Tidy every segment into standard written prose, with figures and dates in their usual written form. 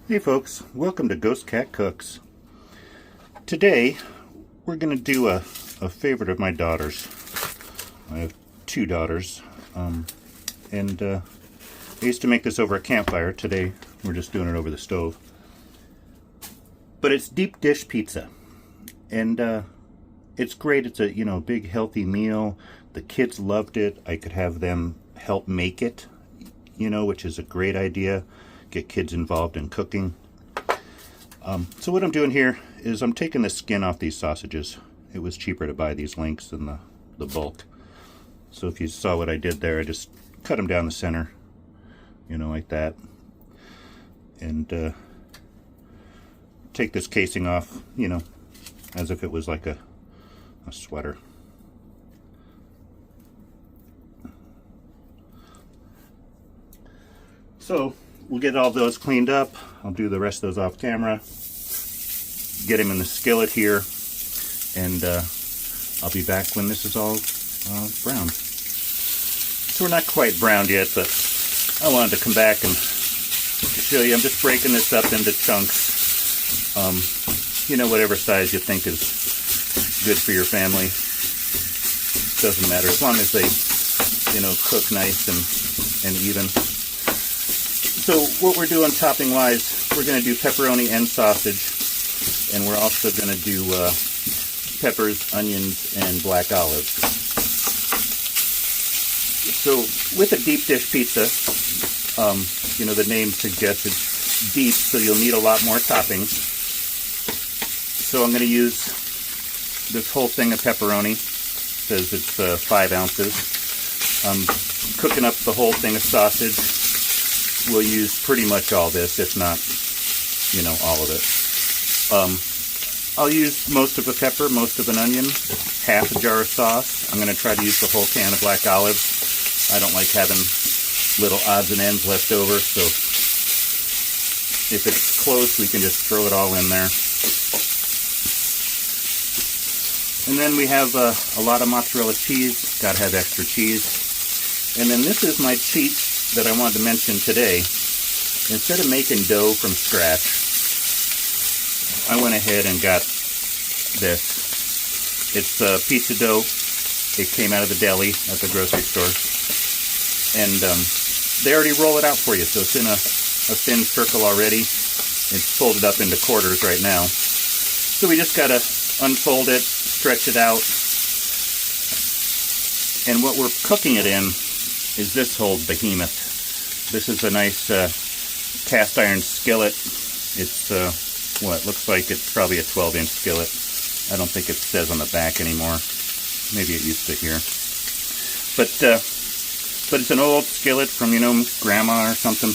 Hey folks, welcome to Ghost Cat Cooks. Today we're going to do a favorite of my daughter's. I have two daughters, and I used to make this over a campfire. Today we're just doing it over the stove. But it's deep dish pizza, and it's great. It's a big healthy meal. The kids loved it. I could have them help make it, which is a great idea. Get kids involved in cooking. So what I'm doing here is I'm taking the skin off these sausages. It was cheaper to buy these links than the bulk. So if you saw what I did there, I just cut them down the center, like that. And take this casing off, as if it was like a sweater. So we'll get all those cleaned up. I'll do the rest of those off camera. Get them in the skillet here, and I'll be back when this is all browned. So we're not quite browned yet, but I wanted to come back and show you. I'm just breaking this up into chunks. Whatever size you think is good for your family. Doesn't matter, as long as they, cook nice and even. So what we're doing topping-wise, we're going to do pepperoni and sausage, and we're also going to do peppers, onions, and black olives. So with a deep dish pizza, the name suggests it's deep, so you'll need a lot more toppings. So I'm going to use this whole thing of pepperoni. It says it's 5 ounces. I'm cooking up the whole thing of sausage. We'll use pretty much all this, if not, all of it. I'll use most of a pepper, most of an onion, half a jar of sauce. I'm going to try to use the whole can of black olives. I don't like having little odds and ends left over, so if it's close, we can just throw it all in there. And then we have a lot of mozzarella cheese. Got to have extra cheese. And then this is my cheat that I wanted to mention today. Instead of making dough from scratch, I went ahead and got this. It's pizza dough. It came out of the deli at the grocery store. And they already roll it out for you, so it's in a thin circle already. It's folded up into quarters right now. So we just gotta unfold it, stretch it out. And what we're cooking it in is this whole behemoth. This is a nice cast iron skillet. It's it looks like it's probably a 12-inch skillet. I don't think it says on the back anymore. Maybe it used to here. But it's an old skillet from grandma or something.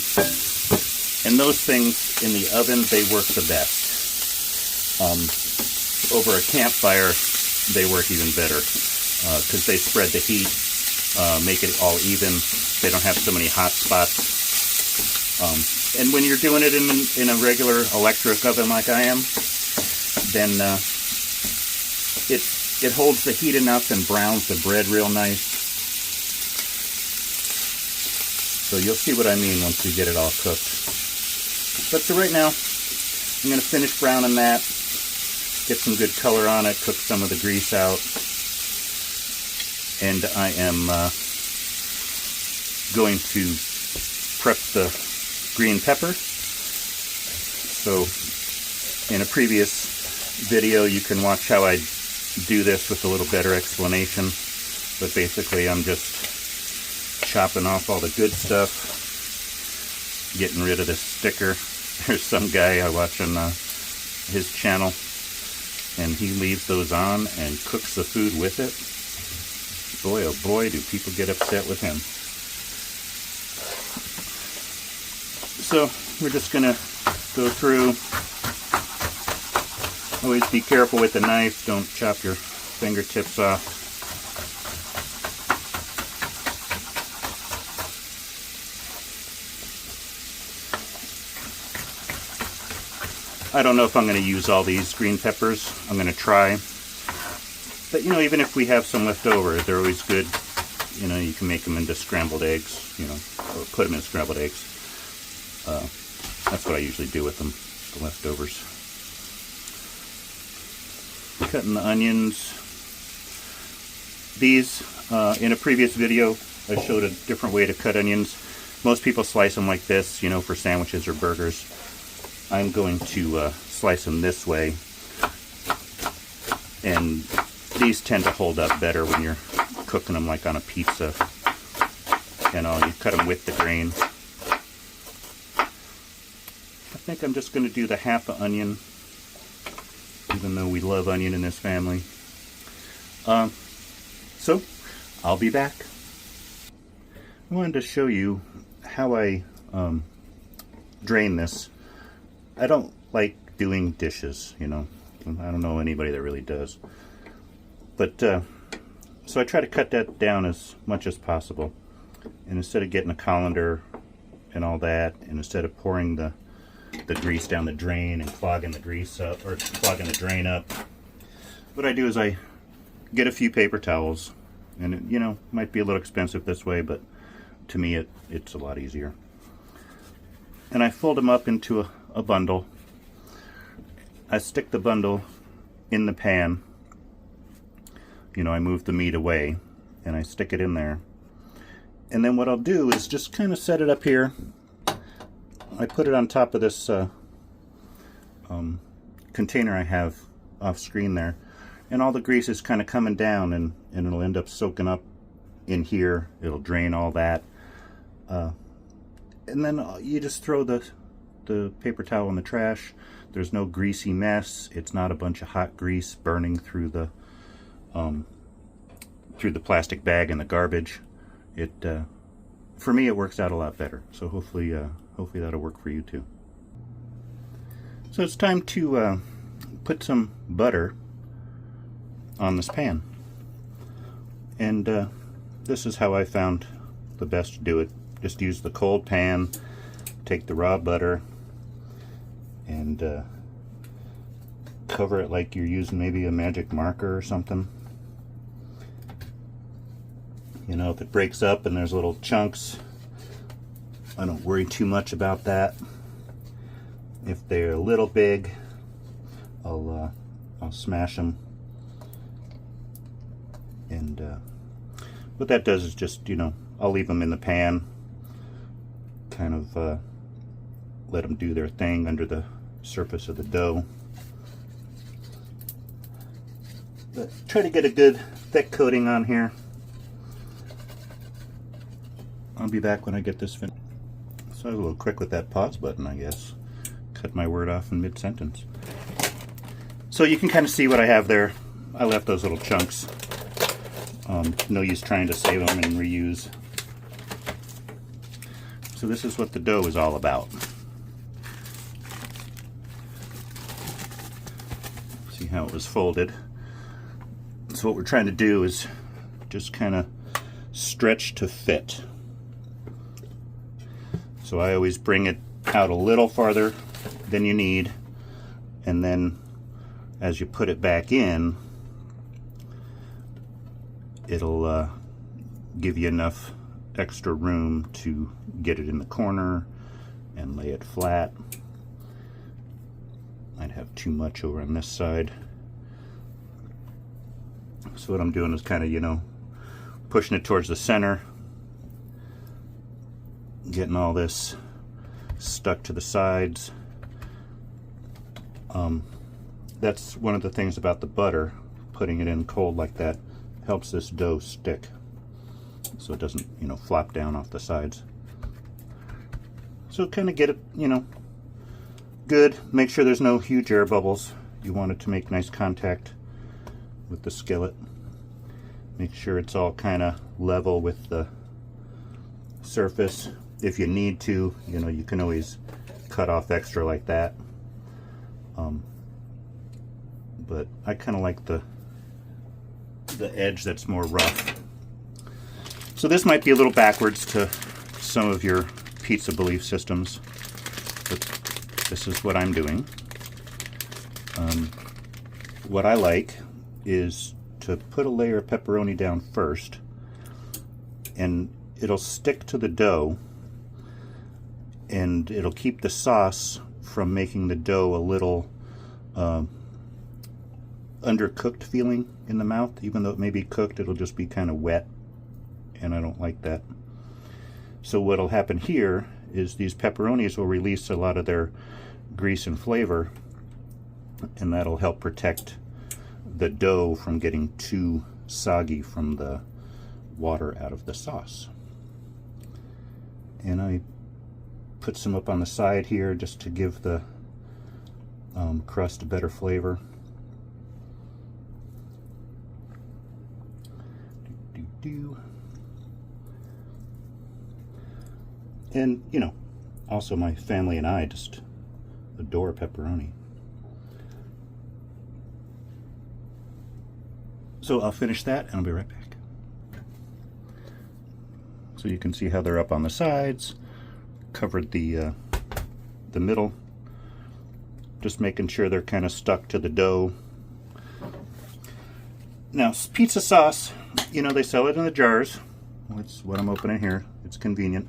And those things in the oven, they work the best. Over a campfire, they work even better because they spread the heat. Make it all even. They don't have so many hot spots. And when you're doing it in a regular electric oven like I am, then it holds the heat enough and browns the bread real nice. So you'll see what I mean once we get it all cooked. But so right now, I'm going to finish browning that, get some good color on it, cook some of the grease out. And I am going to prep the green pepper. So in a previous video you can watch how I do this with a little better explanation. But basically I'm just chopping off all the good stuff, getting rid of this sticker. There's some guy I watch on his channel, and he leaves those on and cooks the food with it. Boy, oh boy, do people get upset with him. So we're just going to go through. Always be careful with the knife. Don't chop your fingertips off. I don't know if I'm going to use all these green peppers. I'm going to try. But even if we have some left over, they're always good. You can make them into scrambled eggs, or put them in scrambled eggs. That's what I usually do with them, the leftovers. Cutting the onions. These, in a previous video, I showed a different way to cut onions. Most people slice them like this, you know, for sandwiches or burgers. I'm going to slice them this way. And these tend to hold up better when you're cooking them like on a pizza. You know, you cut them with the grain. I think I'm just going to do the half an onion, even though we love onion in this family. So, I'll be back. I wanted to show you how I drain this. I don't like doing dishes, you know. I don't know anybody that really does. But, so I try to cut that down as much as possible. And instead of getting a colander and all that, and instead of pouring the grease down the drain and clogging the grease up, or clogging the drain up, what I do is I get a few paper towels. And it, you know, might be a little expensive this way, but to me it's a lot easier. And I fold them up into a bundle. I stick the bundle in the pan. You know, I move the meat away and I stick it in there. And then what I'll do is just kind of set it up here. I put it on top of this container I have off screen there. And all the grease is kind of coming down, and it'll end up soaking up in here. It'll drain all that. And then you just throw the paper towel in the trash. There's no greasy mess. It's not a bunch of hot grease burning through the plastic bag and the garbage. It for me, it works out a lot better. So hopefully that'll work for you too. So it's time to put some butter on this pan, and this is how I found the best to do it. Just use the cold pan, take the raw butter, and cover it like you're using maybe a magic marker or something. You know, if it breaks up and there's little chunks, I don't worry too much about that. If they're a little big, I'll smash them. And what that does is just, you know, I'll leave them in the pan, kind of let them do their thing under the surface of the dough. But try to get a good thick coating on here. I'll be back when I get this finished. So I was a little quick with that pause button, I guess. Cut my word off in mid-sentence. So you can kind of see what I have there. I left those little chunks. No use trying to save them and reuse. So this is what the dough is all about. See how it was folded. So what we're trying to do is just kind of stretch to fit. So I always bring it out a little farther than you need, and then as you put it back in, it'll give you enough extra room to get it in the corner and lay it flat. I'd have too much over on this side. So what I'm doing is kind of, you know, pushing it towards the center, getting all this stuck to the sides. That's one of the things about the butter, putting it in cold like that helps this dough stick so it doesn't, you know, flop down off the sides. So kind of get it, you know, good. Make sure there's no huge air bubbles. You want it to make nice contact with the skillet. Make sure it's all kind of level with the surface. If you need to, you know, you can always cut off extra like that. But I kind of like the edge that's more rough. So this might be a little backwards to some of your pizza belief systems, but this is what I'm doing. What I like is to put a layer of pepperoni down first, and it'll stick to the dough, and it'll keep the sauce from making the dough a little undercooked feeling in the mouth. Even though it may be cooked, it'll just be kind of wet, and I don't like that. So what'll happen here is these pepperonis will release a lot of their grease and flavor, and that'll help protect the dough from getting too soggy from the water out of the sauce. And I put some up on the side here just to give the crust a better flavor. And, you know, also my family and I just adore pepperoni. So I'll finish that and I'll be right back. So you can see how they're up on the sides, covered the middle, just making sure they're kind of stuck to the dough. Now, pizza sauce, you know, they sell it in the jars. That's what I'm opening here. It's convenient.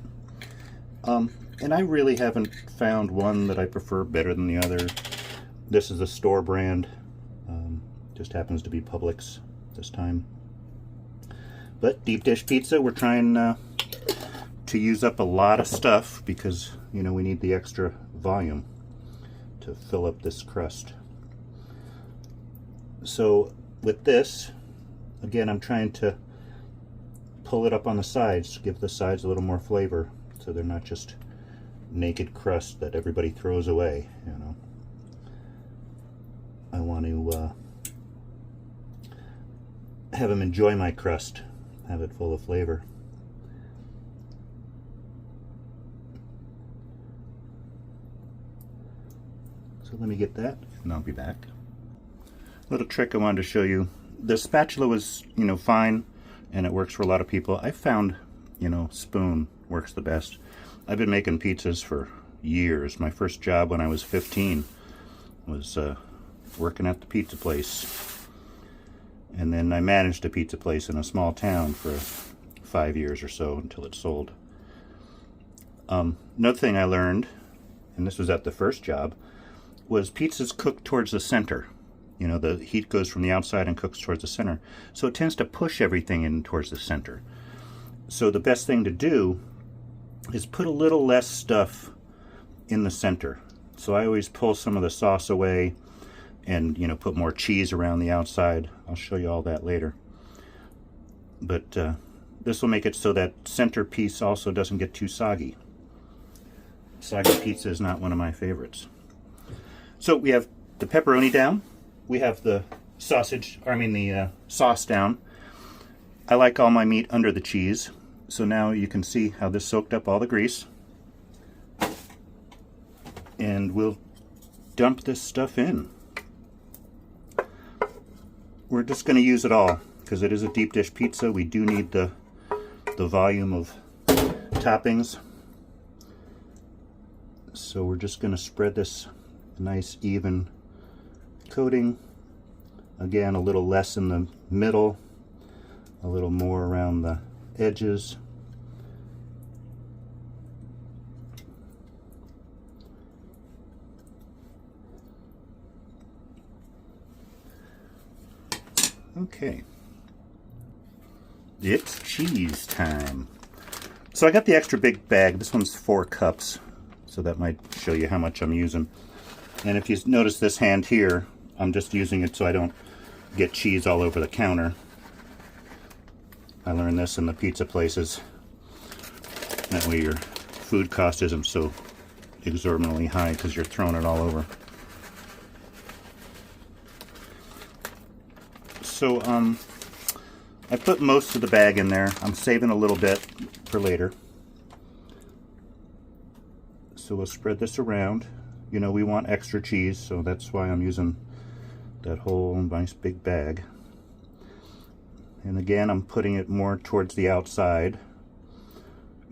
And I really haven't found one that I prefer better than the other. This is a store brand. Just happens to be Publix this time. But deep dish pizza, we're trying to use up a lot of stuff because, you know, we need the extra volume to fill up this crust. So with this, again, I'm trying to pull it up on the sides to give the sides a little more flavor, so they're not just naked crust that everybody throws away, you know. I want to have them enjoy my crust, have it full of flavor. So let me get that and I'll be back. Little trick I wanted to show you. The spatula was, you know, fine, and it works for a lot of people. I found, you know, spoon works the best. I've been making pizzas for years. My first job when I was 15 was working at the pizza place. And then I managed a pizza place in a small town for 5 years or so until it sold. Another thing I learned, and this was at the first job, was pizzas cooked towards the center. You know, the heat goes from the outside and cooks towards the center. So it tends to push everything in towards the center. So the best thing to do is put a little less stuff in the center. So I always pull some of the sauce away and, you know, put more cheese around the outside. I'll show you all that later. But this will make it so that center piece also doesn't get too soggy. Soggy pizza is not one of my favorites. So we have the pepperoni down. We have the the sauce down. I like all my meat under the cheese. So now you can see how this soaked up all the grease. And we'll dump this stuff in. We're just going to use it all because it is a deep dish pizza. We do need the volume of toppings. So we're just going to spread this nice even coating. Again, a little less in the middle, a little more around the edges. Okay, it's cheese time. So I got the extra big bag. This one's 4 cups, so that might show you how much I'm using. And if you notice this hand here, I'm just using it so I don't get cheese all over the counter. I learned this in the pizza places. That way your food cost isn't so exorbitantly high because you're throwing it all over. So I put most of the bag in there. I'm saving a little bit for later. So we'll spread this around. You know, we want extra cheese, so that's why I'm using that whole nice big bag. And again, I'm putting it more towards the outside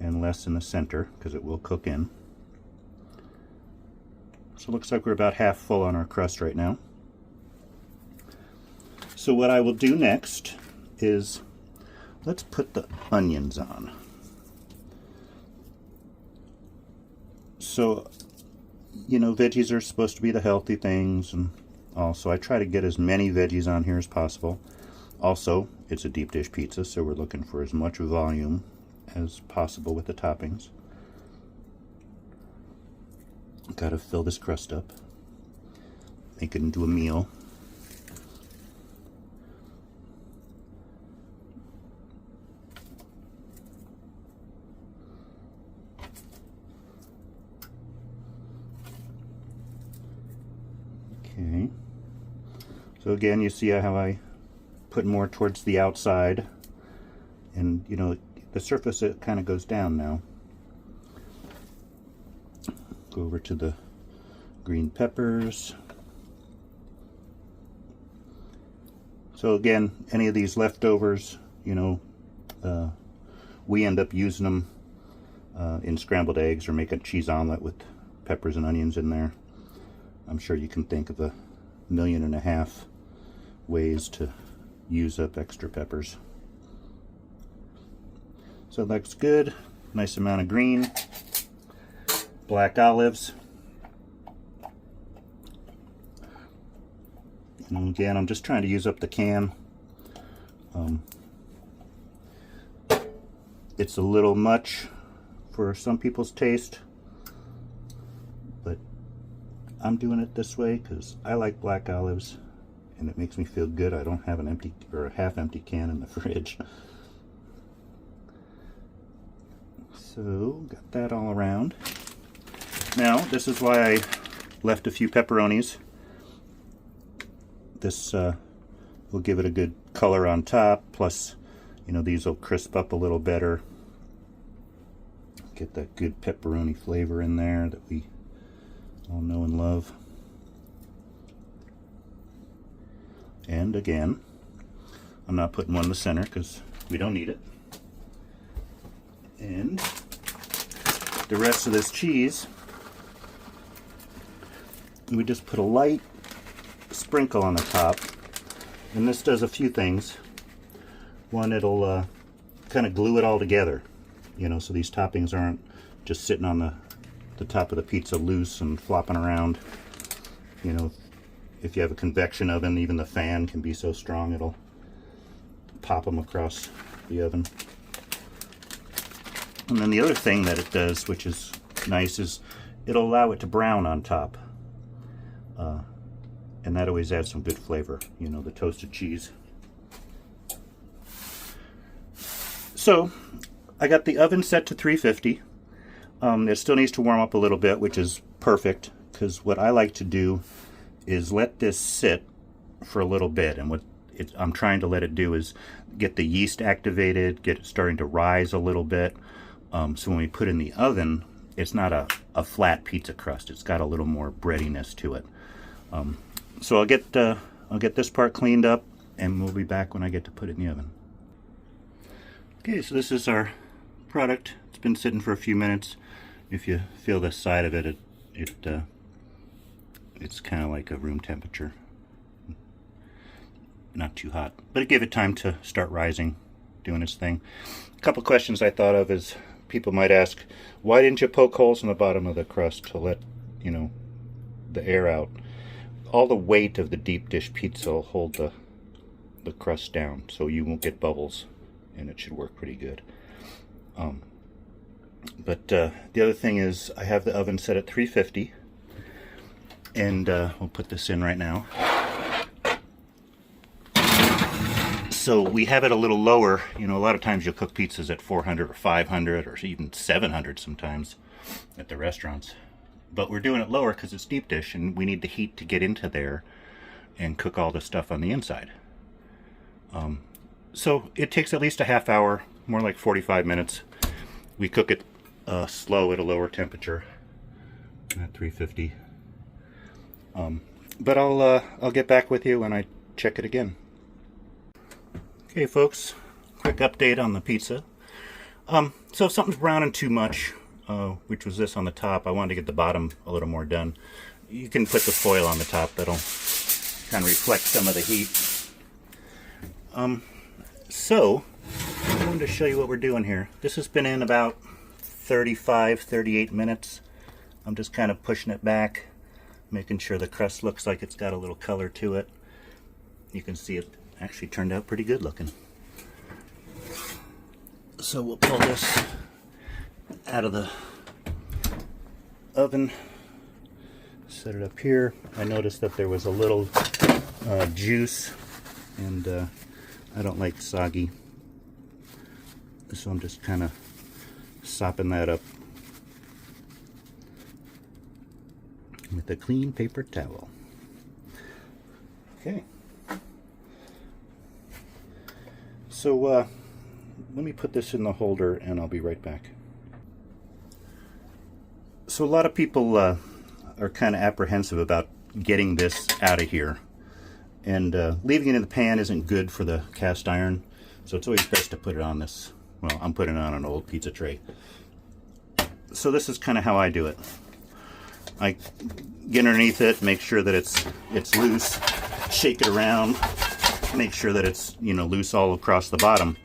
and less in the center because it will cook in. So it looks like we're about half full on our crust right now. So what I will do next is, let's put the onions on. So, you know, veggies are supposed to be the healthy things, and also I try to get as many veggies on here as possible. Also, it's a deep dish pizza, so we're looking for as much volume as possible with the toppings. Got to fill this crust up, make it into a meal. Okay, so again, you see how I put more towards the outside, and you know, the surface, it kind of goes down now. Go over to the green peppers. So again, any of these leftovers, you know, we end up using them in scrambled eggs or make a cheese omelet with peppers and onions in there. I'm sure you can think of 1.5 million ways to use up extra peppers. So it looks good. Nice amount of green. Black olives. And again, I'm just trying to use up the can. It's a little much for some people's taste, but I'm doing it this way because I like black olives and it makes me feel good. I don't have an empty or a half-empty can in the fridge. So, got that all around. Now, this is why I left a few pepperonis. This will give it a good color on top, plus, you know, these will crisp up a little better. Get that good pepperoni flavor in there that we all know and love. And again, I'm not putting one in the center because we don't need it. And the rest of this cheese, we just put a light sprinkle on the top. And this does a few things. One, it'll kind of glue it all together, you know, so these toppings aren't just sitting on the top of the pizza loose and flopping around. You know, if you have a convection oven, even the fan can be so strong it'll pop them across the oven. And then the other thing that it does, which is nice, is it'll allow it to brown on top. And that always adds some good flavor, you know, the toasted cheese. So, I got the oven set to 350. It still needs to warm up a little bit, which is perfect, because what I like to do is let this sit for a little bit. And what I'm trying to let it do is get the yeast activated, get it starting to rise a little bit. So when we put it in the oven, it's not a flat pizza crust. It's got a little more breadiness to it. So I'll get this part cleaned up, and we'll be back when I get to put it in the oven. Okay, so this is our product. It's been sitting for a few minutes. If you feel the side of it, it's kind of like a room temperature. Not too hot, but it gave it time to start rising, doing its thing. A couple questions I thought of is, people might ask, why didn't you poke holes in the bottom of the crust to let, you know, the air out? All the weight of the deep dish pizza will hold the crust down, so you won't get bubbles, and it should work pretty good. But the other thing is, I have the oven set at 350, and we'll put this in right now. So we have it a little lower. You know, a lot of times you'll cook pizzas at 400 or 500 or even 700 sometimes at the restaurants. But we're doing it lower because it's deep dish, and we need the heat to get into there and cook all the stuff on the inside. So it takes at least a half hour, more like 45 minutes. We cook it slow at a lower temperature at 350. But I'll get back with you when I check it again. Okay, folks, quick update on the pizza. So if something's browning too much, which was this on the top, I wanted to get the bottom a little more done. You can put the foil on the top. That'll kind of reflect some of the heat. So I wanted to show you what we're doing here. This has been in about 35, 38 minutes. I'm just kind of pushing it back, making sure the crust looks like it's got a little color to it. You can see it actually turned out pretty good looking. So we'll pull this out of the oven, set it up here. I noticed that there was a little juice, and I don't like soggy, so I'm just kind of sopping that up with a clean paper towel. Okay. So let me put this in the holder and I'll be right back. So a lot of people are kind of apprehensive about getting this out of here. And leaving it in the pan isn't good for the cast iron. So it's always best to put it on this. Well, I'm putting it on an old pizza tray. So this is kind of how I do it. I get underneath it, make sure that it's loose, shake it around, make sure that it's, you know, loose all across the bottom.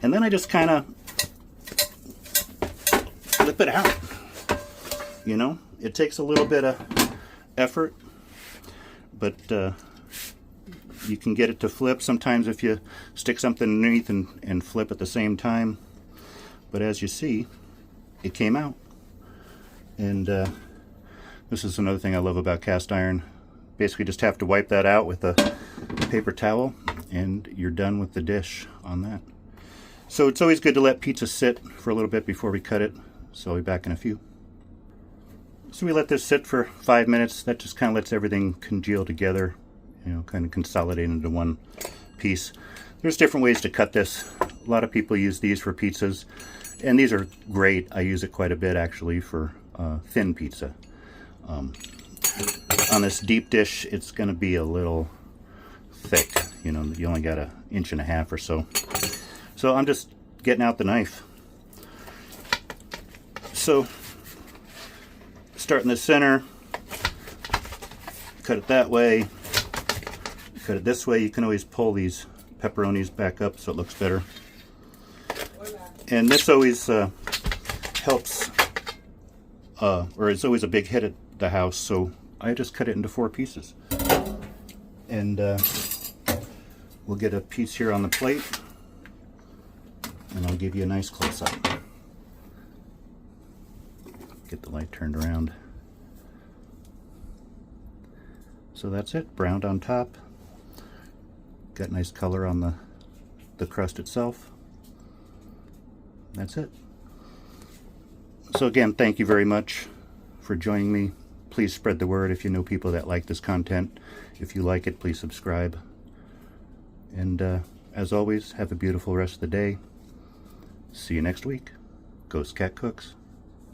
And then I just kind of flip it out. You know, it takes a little bit of effort, but you can get it to flip sometimes if you stick something underneath and flip at the same time. But as you see, it came out. And this is another thing I love about cast iron. Basically just have to wipe that out with a paper towel and you're done with the dish on that. So it's always good to let pizza sit for a little bit before we cut it. So I'll be back in a few. So we let this sit for 5 minutes. That just kind of lets everything congeal together, you know, kind of consolidate into one piece. There's different ways to cut this. A lot of people use these for pizzas, and these are great. I use it quite a bit actually for thin pizza. On this deep dish, it's going to be a little thick. You know, you only got 1.5 inches or so. So I'm just getting out the knife. So start in the center, cut it that way, cut it this way. You can always pull these pepperonis back up so it looks better. And this always helps, or it's always a big hit at the house, so I just cut it into 4 pieces. And we'll get a piece here on the plate, and I'll give you a nice close-up. Get the light turned around. So that's it, browned on top. Got nice color on the crust itself. That's it. So again, thank you very much for joining me. Please spread the word if you know people that like this content. If you like it, please subscribe. And as always, have a beautiful rest of the day. See you next week. Ghost Cat Cooks.